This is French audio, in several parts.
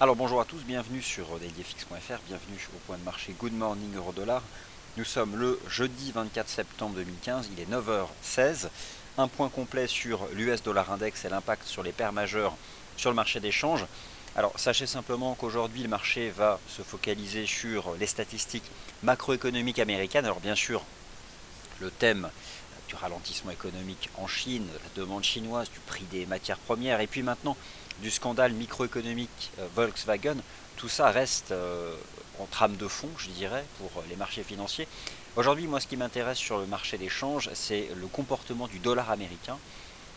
Alors bonjour à tous, bienvenue sur dailyfx.fr, bienvenue au point de marché Good Morning Euro-Dollar. Nous sommes le jeudi 24 septembre 2015, il est 9h16. Un point complet sur l'US Dollar Index et l'impact sur les paires majeures sur le marché des changes. Alors sachez simplement qu'aujourd'hui le marché va se focaliser sur les statistiques macroéconomiques américaines. Alors bien sûr, le thème du ralentissement économique en Chine, de la demande chinoise, du prix des matières premières, et puis maintenant du scandale microéconomique Volkswagen, tout ça reste en trame de fond, je dirais, pour les marchés financiers. Aujourd'hui, moi, ce qui m'intéresse sur le marché des changes, c'est le comportement du dollar américain.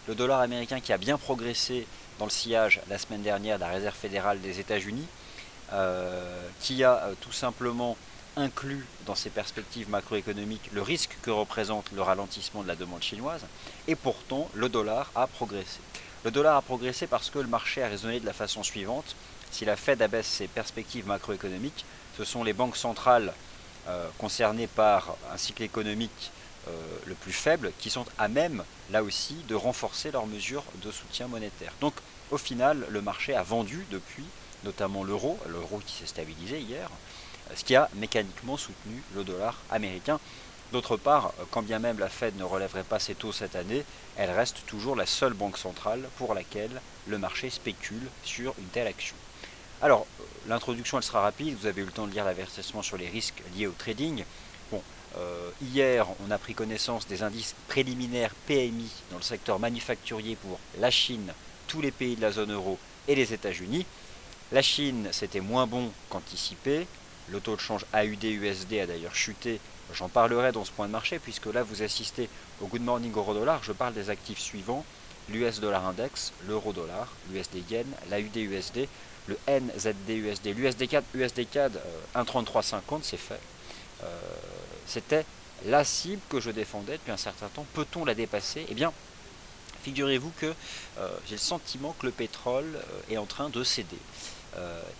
Le dollar américain qui a bien progressé dans le sillage la semaine dernière de la Réserve fédérale des États-Unis, qui a tout simplement inclut dans ses perspectives macroéconomiques le risque que représente le ralentissement de la demande chinoise, et pourtant le dollar a progressé. Le dollar a progressé parce que le marché a raisonné de la façon suivante: si la Fed abaisse ses perspectives macroéconomiques, ce sont les banques centrales concernées par un cycle économique le plus faible qui sont à même, là aussi, de renforcer leurs mesures de soutien monétaire. Donc au final, le marché a vendu depuis, notamment l'euro qui s'est stabilisé hier, ce qui a mécaniquement soutenu le dollar américain. D'autre part, quand bien même la Fed ne relèverait pas ses taux cette année, elle reste toujours la seule banque centrale pour laquelle le marché spécule sur une telle action. Alors, l'introduction elle sera rapide, vous avez eu le temps de lire l'avertissement sur les risques liés au trading. Bon, hier, on a pris connaissance des indices préliminaires PMI dans le secteur manufacturier pour la Chine, tous les pays de la zone euro et les États-Unis. La Chine, c'était moins bon qu'anticipé. Le taux de change AUD-USD a d'ailleurs chuté. J'en parlerai dans ce point de marché, puisque là, vous assistez au Good Morning Euro-Dollar. Je parle des actifs suivants: l'US Dollar Index, l'Euro-Dollar, l'USD Yen, l'AUD-USD, le NZD-USD, l'USD-CAD. USD-CAD 1,3350, c'est fait. C'était la cible que je défendais depuis un certain temps. Peut-on la dépasser? Eh bien, figurez-vous que j'ai le sentiment que le pétrole est en train de céder.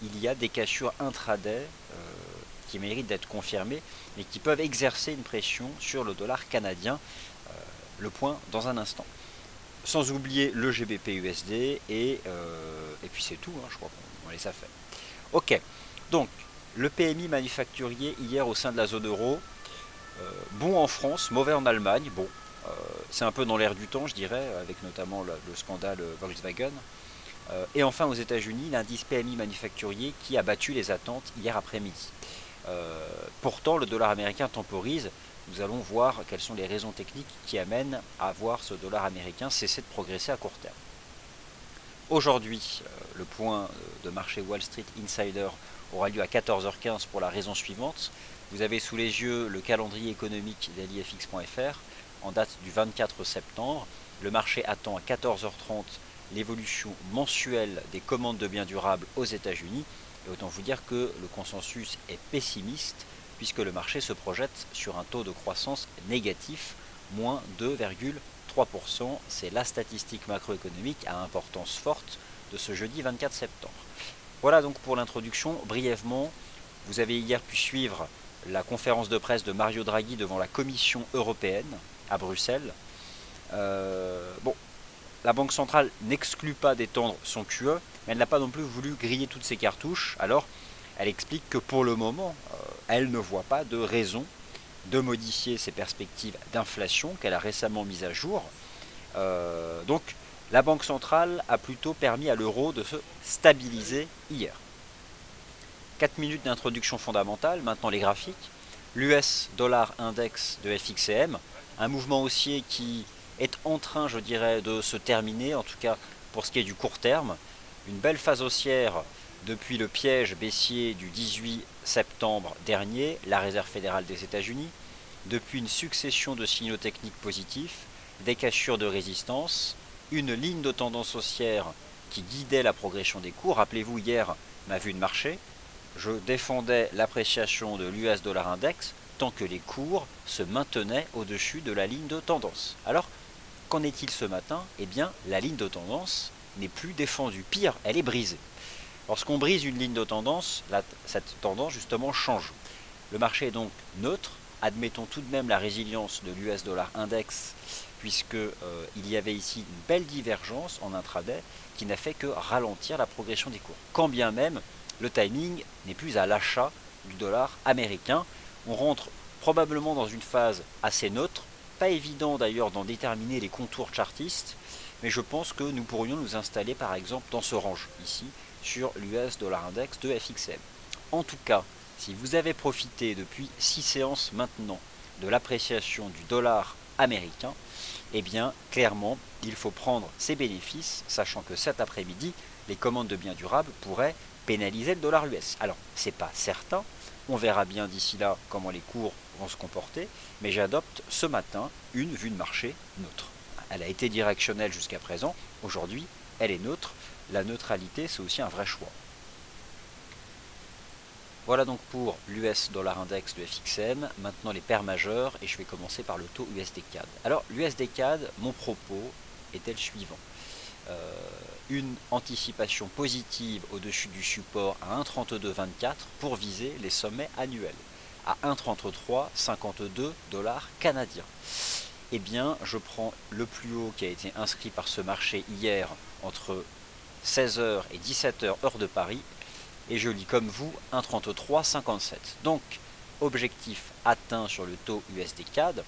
Il y a des cassures intraday qui méritent d'être confirmées, mais qui peuvent exercer une pression sur le dollar canadien. Le point dans un instant. Sans oublier le GBP USD et puis c'est tout, hein, je crois qu'on les a fait. Ok, donc le PMI manufacturier hier au sein de la zone euro, bon en France, mauvais en Allemagne. Bon, c'est un peu dans l'air du temps, je dirais, avec notamment le scandale Volkswagen. Et enfin aux États-Unis, l'indice PMI manufacturier qui a battu les attentes hier après-midi. Pourtant, le dollar américain temporise. Nous allons voir quelles sont les raisons techniques qui amènent à voir ce dollar américain cesser de progresser à court terme. Aujourd'hui, le point de marché Wall Street Insider aura lieu à 14h15 pour la raison suivante. Vous avez sous les yeux le calendrier économique dailyfx.fr en date du 24 septembre. Le marché attend à 14h30 l'évolution mensuelle des commandes de biens durables aux États-Unis. Et autant vous dire que le consensus est pessimiste, puisque le marché se projette sur un taux de croissance négatif, moins 2,3%. C'est la statistique macroéconomique à importance forte de ce jeudi 24 septembre. Voilà donc pour l'introduction. Brièvement, vous avez hier pu suivre la conférence de presse de Mario Draghi devant la Commission européenne à Bruxelles. Bon, la Banque centrale n'exclut pas d'étendre son QE, mais elle n'a pas non plus voulu griller toutes ses cartouches. Alors, elle explique que pour le moment, elle ne voit pas de raison de modifier ses perspectives d'inflation qu'elle a récemment mises à jour. Donc, la Banque centrale a plutôt permis à l'euro de se stabiliser hier. 4 minutes d'introduction fondamentale, maintenant les graphiques. L'US Dollar Index de FXCM, un mouvement haussier qui est en train, je dirais, de se terminer, en tout cas pour ce qui est du court terme. Une belle phase haussière depuis le piège baissier du 18 septembre dernier, la Réserve fédérale des États-Unis, depuis une succession de signaux techniques positifs, des cassures de résistance, une ligne de tendance haussière qui guidait la progression des cours. Rappelez-vous hier ma vue de marché, je défendais l'appréciation de l'US Dollar Index tant que les cours se maintenaient au-dessus de la ligne de tendance. Alors, qu'en est-il ce matin? Eh bien, la ligne de tendance n'est plus défendue. Pire, elle est brisée. Lorsqu'on brise une ligne de tendance, cette tendance justement change. Le marché est donc neutre. Admettons tout de même la résilience de l'US Dollar Index, puisque il y avait ici une belle divergence en intraday qui n'a fait que ralentir la progression des cours. Quand bien même le timing n'est plus à l'achat du dollar américain, on rentre probablement dans une phase assez neutre, pas évident d'ailleurs d'en déterminer les contours chartistes, mais je pense que nous pourrions nous installer par exemple dans ce range ici sur l'US dollar index de FXM. En tout cas, si vous avez profité depuis 6 séances maintenant de l'appréciation du dollar américain, eh bien clairement il faut prendre ses bénéfices, sachant que cet après-midi les commandes de biens durables pourraient pénaliser le dollar US. Alors c'est pas certain, on verra bien d'ici là comment les cours vont se comporter, mais j'adopte ce matin une vue de marché neutre. Elle a été directionnelle jusqu'à présent, aujourd'hui elle est neutre. La neutralité c'est aussi un vrai choix. Voilà donc pour l'US dollar index de FXM, maintenant les paires majeures et je vais commencer par le taux USD CAD. Alors l'USD CAD, mon propos était le suivant. Une anticipation positive au-dessus du support à 1,3224 pour viser les sommets annuels à 1,3352 dollars canadiens. Eh bien, je prends le plus haut qui a été inscrit par ce marché hier entre 16h et 17h heure de Paris et je lis comme vous 1,3357. Donc, objectif atteint sur le taux USD CAD.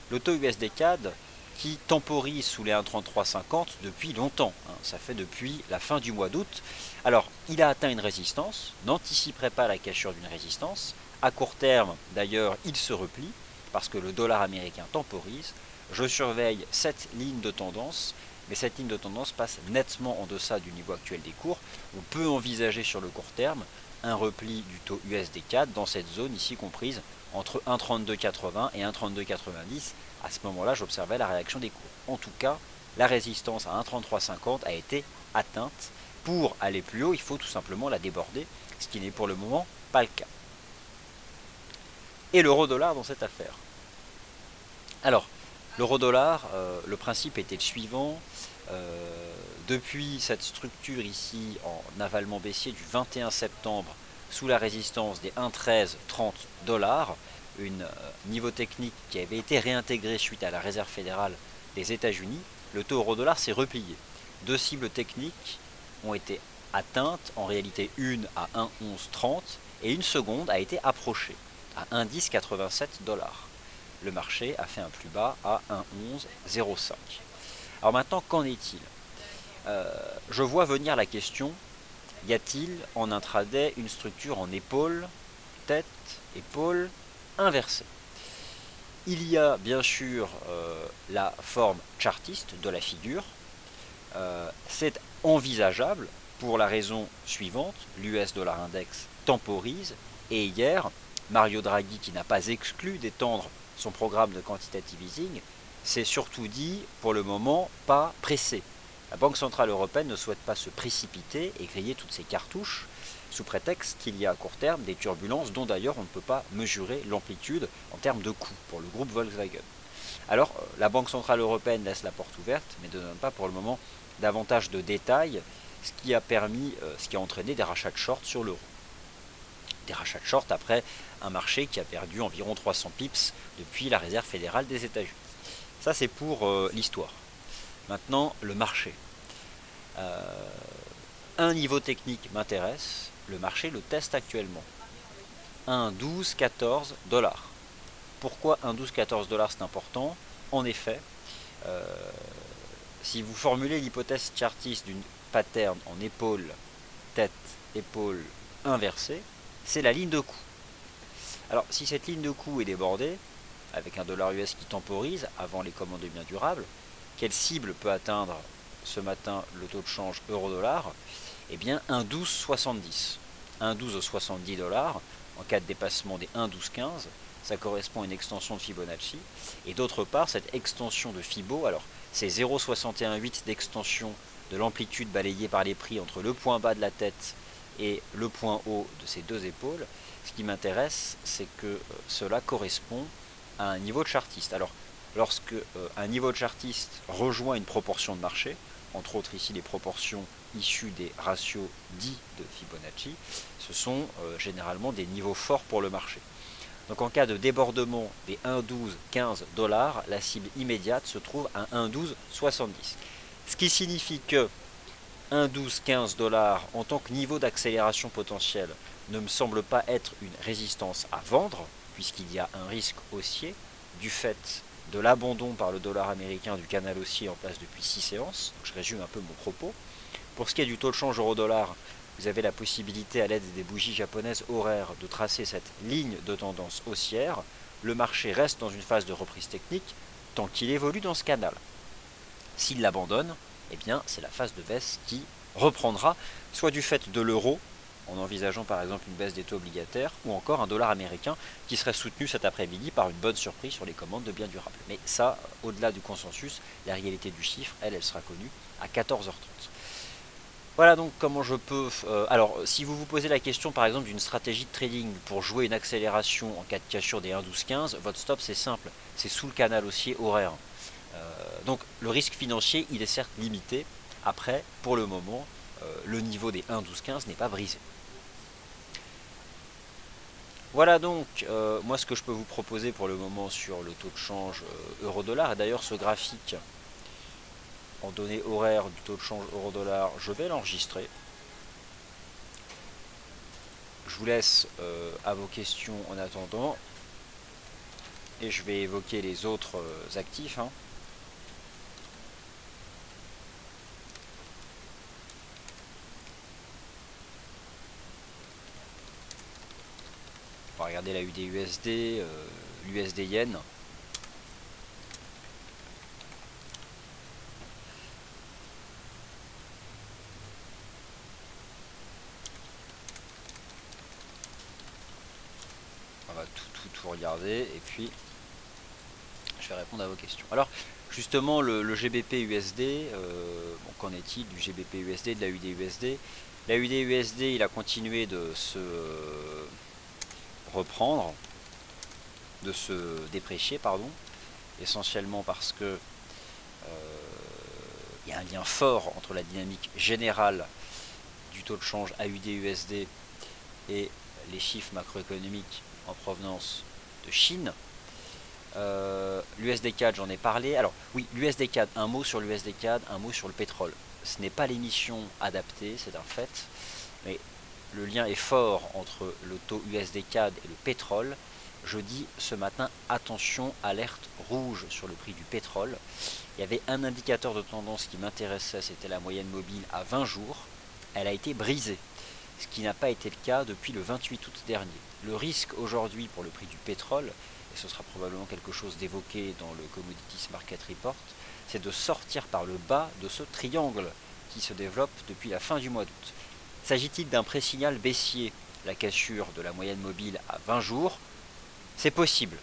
Le taux USD CAD qui temporise sous les 1,3350 depuis longtemps, ça fait depuis la fin du mois d'août. Alors, il a atteint une résistance, n'anticiperait pas la cassure d'une résistance. À court terme, d'ailleurs, il se replie, parce que le dollar américain temporise. Je surveille cette ligne de tendance, mais cette ligne de tendance passe nettement en deçà du niveau actuel des cours. On peut envisager sur le court terme un repli du taux USD CAD dans cette zone ici comprise entre 1,3280 et 1,3290. À ce moment-là, j'observais la réaction des cours. En tout cas, la résistance à 1,3350 a été atteinte. Pour aller plus haut, il faut tout simplement la déborder, ce qui n'est pour le moment pas le cas. Et l'euro-dollar dans cette affaire. Alors, l'euro-dollar, le principe était le suivant. Depuis cette structure ici en avalement baissier du 21 septembre sous la résistance des 1,1330 dollars, un niveau technique qui avait été réintégré suite à la réserve fédérale des États-Unis, le taux euro-dollar s'est replié. Deux cibles techniques ont été atteintes, en réalité une à 1,1130 et une seconde a été approchée à 1,1087 dollars. Le marché a fait un plus bas à 1,1105. Alors maintenant, qu'en est-il ? Je vois venir la question, y a-t-il en intraday une structure en épaule, tête, épaule, inversée ? Il y a bien sûr la forme chartiste de la figure. C'est envisageable pour la raison suivante, l'US dollar index temporise et hier, Mario Draghi, qui n'a pas exclu d'étendre son programme de quantitative easing, s'est surtout dit pour le moment pas pressé. La Banque Centrale Européenne ne souhaite pas se précipiter et griller toutes ses cartouches sous prétexte qu'il y a à court terme des turbulences dont d'ailleurs on ne peut pas mesurer l'amplitude en termes de coûts pour le groupe Volkswagen. Alors la Banque Centrale Européenne laisse la porte ouverte mais ne donne pas pour le moment davantage de détails, ce qui a entraîné des rachats de short sur l'euro. Des rachats de short après un marché qui a perdu environ 300 pips depuis la réserve fédérale des États-Unis. Ça c'est pour l'histoire. Maintenant le marché. Un niveau technique m'intéresse, le marché le teste actuellement. 1,1214 dollars. Pourquoi 1,1214 dollars c'est important ? En effet, si vous formulez l'hypothèse chartiste d'une pattern en épaule, tête, épaule inversée, c'est la ligne de coup. Alors si cette ligne de coup est débordée, avec un dollar US qui temporise avant les commandes de biens durables, quelle cible peut atteindre ce matin le taux de change euro-dollar ? Eh bien 1,1270. 1,1270 dollars en cas de dépassement des 1,1215, ça correspond à une extension de Fibonacci. Et d'autre part, cette extension de Fibo, alors c'est 0,618 d'extension de l'amplitude balayée par les prix entre le point bas de la tête et le point haut de ces deux épaules. Ce qui m'intéresse, c'est que cela correspond à un niveau de chartiste. Alors, lorsque un niveau de chartiste rejoint une proportion de marché, entre autres ici les proportions issues des ratios dits de Fibonacci, ce sont généralement des niveaux forts pour le marché. Donc en cas de débordement des 1,1215 $, la cible immédiate se trouve à 1,1270. Ce qui signifie que 1,1215 $ en tant que niveau d'accélération potentielle ne me semble pas être une résistance à vendre, puisqu'il y a un risque haussier du fait de l'abandon par le dollar américain du canal haussier en place depuis 6 séances. Donc je résume un peu mon propos. Pour ce qui est du taux de change euro-dollar, vous avez la possibilité à l'aide des bougies japonaises horaires de tracer cette ligne de tendance haussière. Le marché reste dans une phase de reprise technique tant qu'il évolue dans ce canal. S'il l'abandonne, eh bien c'est la phase de baisse qui reprendra, soit du fait de l'euro, en envisageant par exemple une baisse des taux obligataires, ou encore un dollar américain qui serait soutenu cet après-midi par une bonne surprise sur les commandes de biens durables. Mais ça, au-delà du consensus, la réalité du chiffre, elle sera connue à 14h30. Voilà donc comment je peux... alors, si vous vous posez la question par exemple d'une stratégie de trading pour jouer une accélération en cas de cassure des 1,1215, votre stop c'est simple, c'est sous le canal haussier horaire. Donc le risque financier il est certes limité, après pour le moment le niveau des 1,1215 n'est pas brisé. Voilà donc moi ce que je peux vous proposer pour le moment sur le taux de change euro-dollar, et d'ailleurs ce graphique en données horaires du taux de change euro-dollar, je vais l'enregistrer. Je vous laisse à vos questions en attendant, et je vais évoquer les autres actifs. On va regarder la UD-USD, l'USD-Yen. On va tout regarder et puis je vais répondre à vos questions. Alors justement le GBP-USD, qu'en est-il du GBP-USD, de la UD-USD? La UD-USD il a continué de se reprendre, de se déprécier, pardon, essentiellement parce que il y a un lien fort entre la dynamique générale du taux de change AUD-USD et les chiffres macroéconomiques en provenance de Chine. L'USD CAD, j'en ai parlé. Alors oui, l'USD CAD, un mot sur l'USD CAD, un mot sur le pétrole. Ce n'est pas l'émission adaptée, c'est un fait, mais le lien est fort entre le taux USD CAD et le pétrole. Je dis ce matin, attention, alerte rouge sur le prix du pétrole. Il y avait un indicateur de tendance qui m'intéressait, c'était la moyenne mobile à 20 jours. Elle a été brisée, ce qui n'a pas été le cas depuis le 28 août dernier. Le risque aujourd'hui pour le prix du pétrole, et ce sera probablement quelque chose d'évoqué dans le Commodities Market Report, c'est de sortir par le bas de ce triangle qui se développe depuis la fin du mois d'août. S'agit-il d'un pré-signal baissier, la cassure de la moyenne mobile à 20 jours? C'est possible,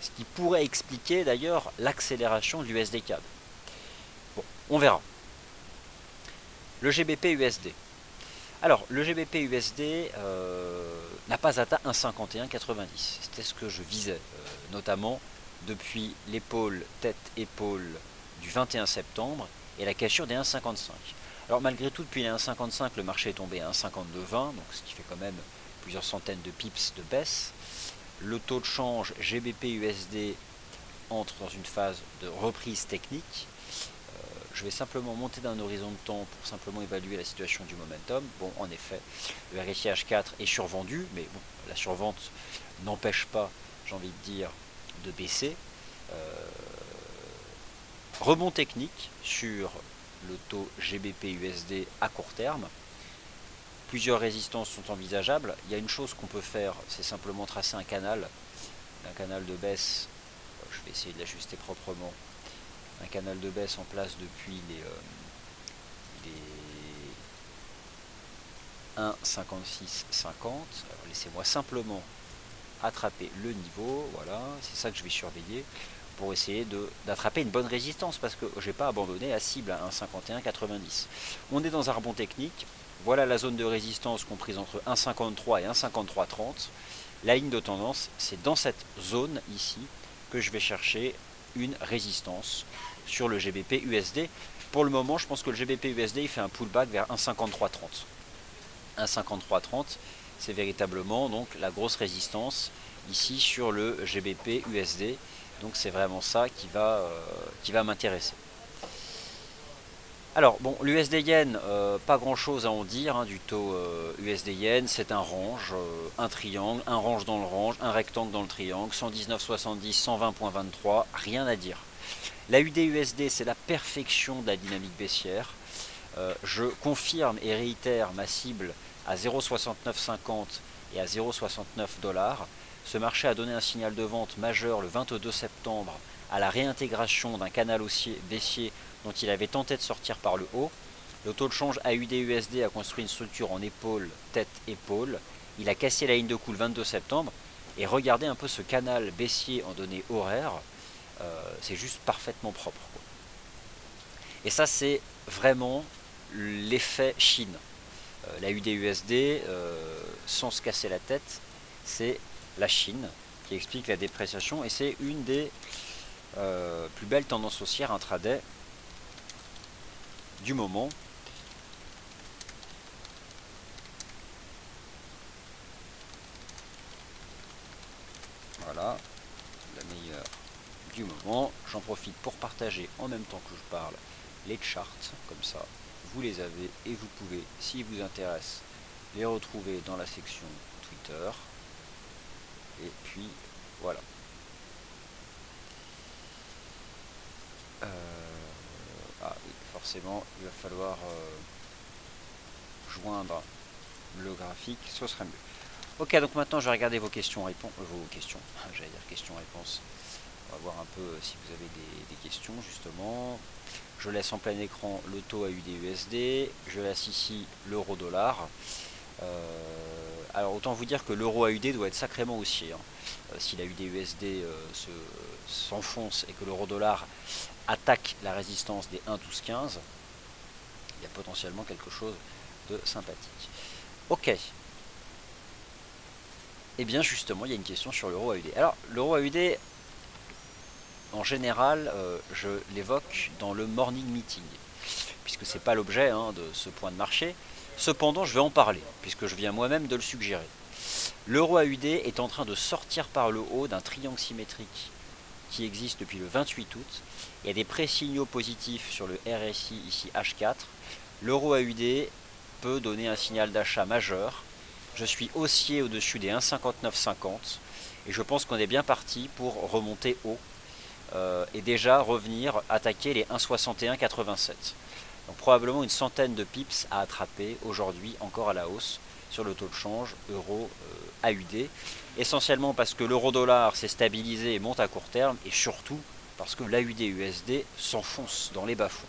ce qui pourrait expliquer d'ailleurs l'accélération de l'USD CAD. Bon, on verra. Le GBP-USD. Alors, le GBP-USD n'a pas atteint 1,5190. C'était ce que je visais, notamment depuis l'épaule tête-épaule du 21 septembre et la cassure des 1,55. Alors, malgré tout, depuis les 1,55, le marché est tombé à 1,5220, donc ce qui fait quand même plusieurs centaines de pips de baisse. Le taux de change GBP-USD entre dans une phase de reprise technique. Je vais simplement monter d'un horizon de temps pour simplement évaluer la situation du momentum. Bon, en effet, le RSI H4 est survendu, mais bon, la survente n'empêche pas, j'ai envie de dire, de baisser. Rebond technique sur le taux GBP-USD à court terme. Plusieurs résistances sont envisageables. Il y a une chose qu'on peut faire, c'est simplement tracer un canal de baisse. Je vais essayer de l'ajuster proprement. Un canal de baisse en place depuis les 1,5650. Laissez-moi simplement attraper le niveau, voilà, c'est ça que je vais surveiller pour essayer d'attraper une bonne résistance, parce que je n'ai pas abandonné la cible à 1,5190. On est dans un rebond technique, voilà la zone de résistance comprise entre 1,53 et 1,5330. La ligne de tendance, c'est dans cette zone ici que je vais chercher une résistance sur le GBP USD. Pour le moment, je pense que le GBP USD il fait un pullback vers 1,5330. 1,5330, c'est véritablement donc la grosse résistance ici sur le GBP USD. Donc c'est vraiment ça qui va m'intéresser. Alors bon, l'USD Yen, pas grand chose à en dire hein, du taux USD Yen, c'est un range, un triangle, un range dans le range, un rectangle dans le triangle, 119,70, 120,23, rien à dire. La UD USD, c'est la perfection de la dynamique baissière. Je confirme et réitère ma cible à 0,6950 et à 0,69 $. Ce marché a donné un signal de vente majeur le 22 septembre à la réintégration d'un canal haussier baissier dont il avait tenté de sortir par le haut. Le taux de change AUD-USD a construit une structure en épaule, tête-épaule. Il a cassé la ligne de coup le 22 septembre. Et regardez un peu ce canal baissier en données horaires. C'est juste parfaitement propre, quoi. Et ça, c'est vraiment l'effet Chine. La UD-USD, sans se casser la tête, c'est la Chine qui explique la dépréciation. Et c'est une des plus belles tendances haussières intraday du moment. Voilà, la meilleure du moment. J'en profite pour partager en même temps que je parle les charts, comme ça vous les avez et vous pouvez, s'ils vous intéressent, les retrouver dans la section Twitter. Et puis voilà. Ah oui, forcément, il va falloir joindre le graphique, ce serait mieux. Ok, donc maintenant je vais regarder vos questions-réponses. J'allais dire questions-réponses. On va voir un peu si vous avez des questions, justement. Je laisse en plein écran le taux AUD-USD. Je laisse ici l'euro-dollar. Alors autant vous dire que l'euro AUD doit être sacrément haussier. Si la UD-USD s'enfonce et que l'euro-dollar attaque la résistance des 1,1215, il y a potentiellement quelque chose de sympathique. Ok. Et bien justement, il y a une question sur l'euro AUD. Alors, l'euro AUD, en général, je l'évoque dans le morning meeting, puisque ce n'est pas l'objet de ce point de marché. Cependant, je vais en parler, puisque je viens moi-même de le suggérer. L'euro AUD est en train de sortir par le haut d'un triangle symétrique qui existe depuis le 28 août. Il y a des pré-signaux positifs sur le RSI, ici H4. L'euro AUD peut donner un signal d'achat majeur. Je suis haussier au-dessus des 1,5950 et je pense qu'on est bien parti pour remonter haut et déjà revenir attaquer les 1,6187. Donc probablement une centaine de pips à attraper aujourd'hui encore à la hausse sur le taux de change euro AUD, essentiellement parce que l'euro-dollar s'est stabilisé et monte à court terme, et surtout parce que l'AUD-USD s'enfonce dans les bas-fonds.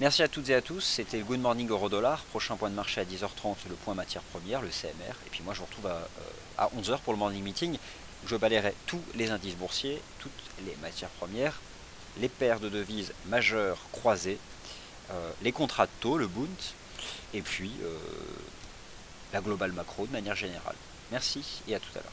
Merci à toutes et à tous, c'était le Good Morning Euro-Dollar, prochain point de marché à 10h30, le point matière première, le CMR, et puis moi je vous retrouve à 11h pour le Morning Meeting, où je balayerai tous les indices boursiers, toutes les matières premières, les paires de devises majeures croisées, les contrats de taux, le Bund, et puis la globale macro de manière générale. Merci et à tout à l'heure.